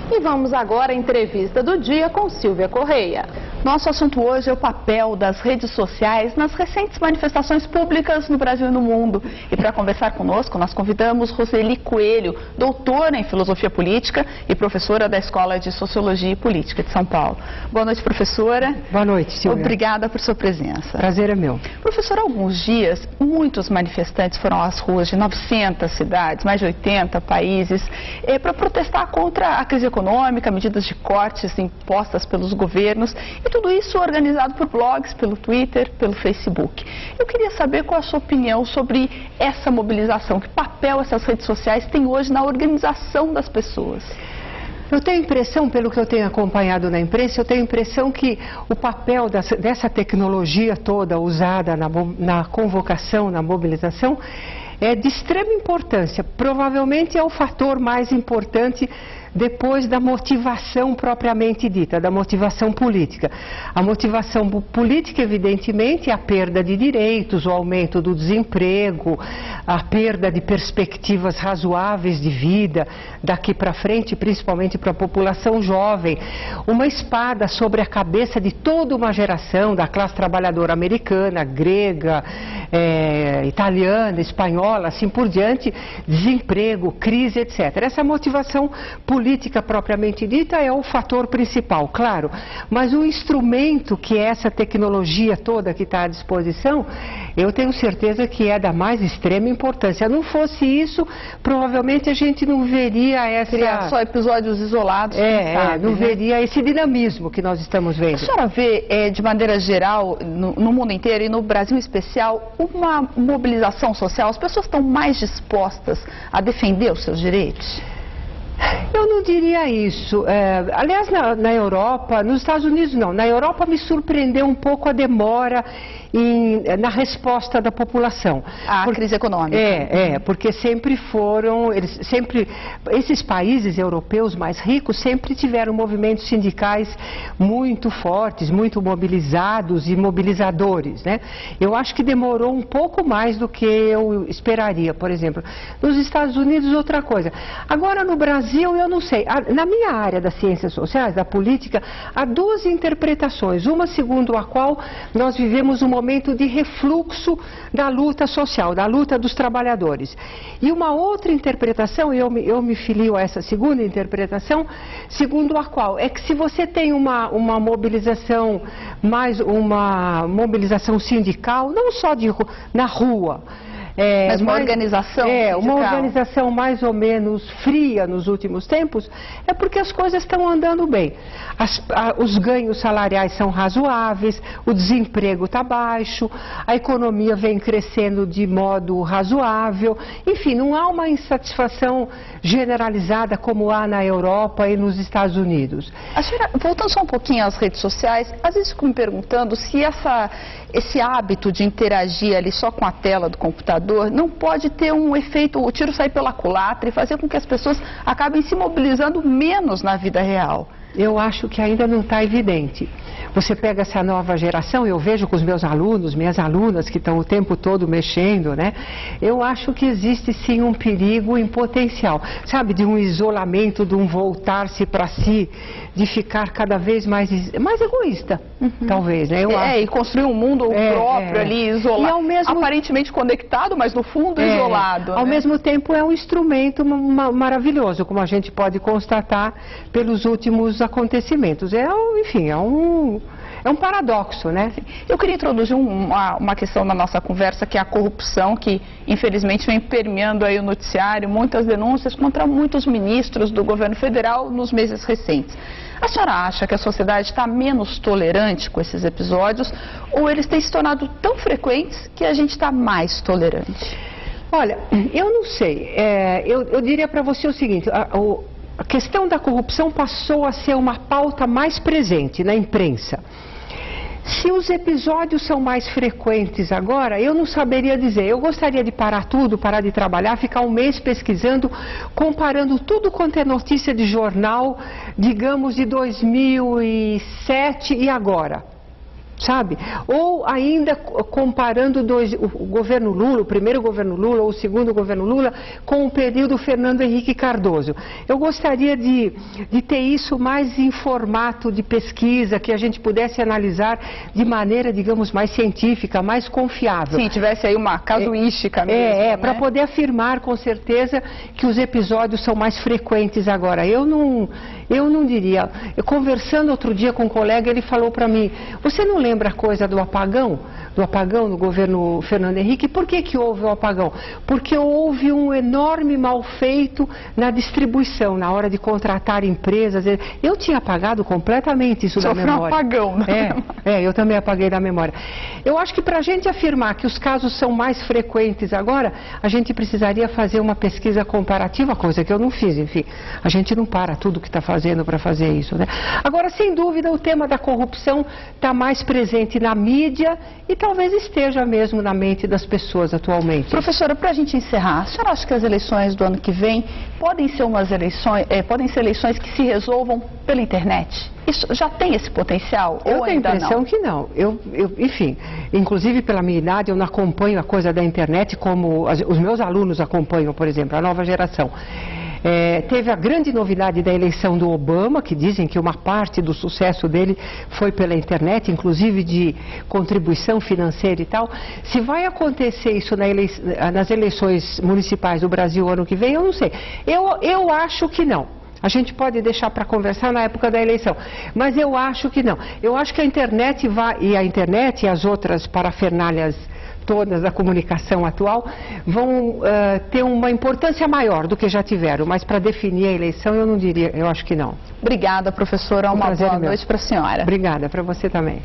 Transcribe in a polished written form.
E vamos agora à entrevista do dia com Silvia Correia. Nosso assunto hoje é o papel das redes sociais nas recentes manifestações públicas no Brasil e no mundo. E para conversar conosco, nós convidamos Roseli Coelho, doutora em Filosofia Política e professora da Escola de Sociologia e Política de São Paulo. Boa noite, professora. Boa noite, Silvia. Obrigada por sua presença. Prazer é meu. Professora, há alguns dias, muitos manifestantes foram às ruas de 900 cidades, mais de 80 países, para protestar contra a crise econômica, medidas de cortes impostas pelos governos, e tudo isso organizado por blogs, pelo Twitter, pelo Facebook. Eu queria saber qual a sua opinião sobre essa mobilização, que papel essas redes sociais têm hoje na organização das pessoas. Eu tenho a impressão, pelo que eu tenho acompanhado na imprensa, eu tenho a impressão que o papel dessa tecnologia toda usada na convocação, na mobilização, é de extrema importância. Provavelmente é o fator mais importante depois da motivação propriamente dita, da motivação política. A motivação política, evidentemente, é a perda de direitos, o aumento do desemprego, a perda de perspectivas razoáveis de vida daqui para frente, principalmente para a população jovem. Uma espada sobre a cabeça de toda uma geração da classe trabalhadora americana, grega, italiana, espanhola, assim por diante, desemprego, crise, etc. Essa motivação política propriamente dita é o fator principal, claro, mas o instrumento que é essa tecnologia toda que está à disposição, eu tenho certeza que é da mais extrema importância. Não fosse isso, provavelmente a gente não veria essa... Seria só episódios isolados, não veria esse dinamismo que nós estamos vendo. A senhora vê, de maneira geral, no mundo inteiro e no Brasil em especial, uma mobilização social? As pessoas estão mais dispostas a defender os seus direitos? Eu não diria isso. Aliás, na Europa, nos Estados Unidos não. Na Europa me surpreendeu um pouco a demora na resposta da população. A crise econômica. Porque sempre esses países europeus mais ricos sempre tiveram movimentos sindicais muito fortes, muito mobilizados e mobilizadores, né? Eu acho que demorou um pouco mais do que eu esperaria, por exemplo. Nos Estados Unidos, outra coisa. Agora, no Brasil, eu não sei. Na minha área das ciências sociais, da política, há duas interpretações. Uma segundo a qual nós vivemos um momento de refluxo da luta social, da luta dos trabalhadores. E uma outra interpretação, e eu me filio a essa segunda interpretação, segundo a qual é que se você tem uma mobilização, mais uma mobilização sindical, não só na rua, mas uma organização sindical. Uma organização mais ou menos fria nos últimos tempos, é porque as coisas estão andando bem. Os ganhos salariais são razoáveis, o desemprego está baixo, a economia vem crescendo de modo razoável, enfim, não há uma insatisfação generalizada como há na Europa e nos Estados Unidos. A senhora, voltando só um pouquinho às redes sociais, às vezes fico me perguntando se esse hábito de interagir ali só com a tela do computador não pode ter um efeito, o tiro sair pela culatra e fazer com que as pessoas acabem se mobilizando menos na vida real. Eu acho que ainda não está evidente. Você pega essa nova geração, eu vejo com os meus alunos, minhas alunas que estão o tempo todo mexendo, né? Eu acho que existe sim um perigo em potencial, sabe, de um isolamento, de um voltar-se para si, de ficar cada vez mais egoísta, talvez, né? E construir um mundo próprio ali, isolado, aparentemente conectado, mas no fundo isolado. Ao mesmo tempo é um instrumento maravilhoso, como a gente pode constatar pelos últimos acontecimentos. Enfim, é um paradoxo, né? Eu queria introduzir uma questão na nossa conversa, que é a corrupção, que infelizmente vem permeando aí o noticiário, muitas denúncias contra muitos ministros do governo federal nos meses recentes. A senhora acha que a sociedade está menos tolerante com esses episódios, ou eles têm se tornado tão frequentes que a gente está mais tolerante? Olha, eu não sei. Eu diria para você o seguinte: a questão da corrupção passou a ser uma pauta mais presente na imprensa. Se os episódios são mais frequentes agora, eu não saberia dizer. Eu gostaria de parar tudo, parar de trabalhar, ficar um mês pesquisando, comparando tudo quanto é notícia de jornal, digamos de 2007 e agora. sabe? Ou ainda comparando o governo Lula, o primeiro governo Lula ou o segundo governo Lula, com o período Fernando Henrique Cardoso. Eu gostaria de ter isso mais em formato de pesquisa, que a gente pudesse analisar de maneira, digamos, mais científica, mais confiável. Sim, tivesse aí uma casuística mesmo, né? Para poder afirmar com certeza que os episódios são mais frequentes agora. Eu não diria. Conversando outro dia com um colega, ele falou para mim, você não lembra a coisa do apagão no governo Fernando Henrique? Por que houve o apagão? Porque houve um enorme mal feito na distribuição, na hora de contratar empresas. Eu tinha apagado completamente isso da memória. Sofreu um apagão, né? Eu também apaguei da memória. Eu acho que para a gente afirmar que os casos são mais frequentes agora, a gente precisaria fazer uma pesquisa comparativa, coisa que eu não fiz, enfim. A gente não para tudo que está fazendo para fazer isso, né? Agora, sem dúvida, o tema da corrupção está mais presente na mídia e talvez esteja mesmo na mente das pessoas atualmente. Professora, para a gente encerrar, a senhora acha que as eleições do ano que vem podem ser eleições que se resolvam pela internet? Isso já tem esse potencial? Eu tenho a impressão que não. Enfim, inclusive pela minha idade, eu não acompanho a coisa da internet como os meus alunos acompanham, por exemplo, a nova geração. Teve a grande novidade da eleição do Obama, que dizem que uma parte do sucesso dele foi pela internet, inclusive de contribuição financeira e tal. Se vai acontecer isso nas eleições municipais do Brasil ano que vem, eu não sei. Eu acho que não. A gente pode deixar para conversar na época da eleição, mas eu acho que não. Eu acho que a internet e as outras parafernálias todas da comunicação atual vão ter uma importância maior do que já tiveram, mas para definir a eleição eu não diria, eu acho que não. Obrigada, professora, uma boa noite para a senhora. Obrigada, para você também.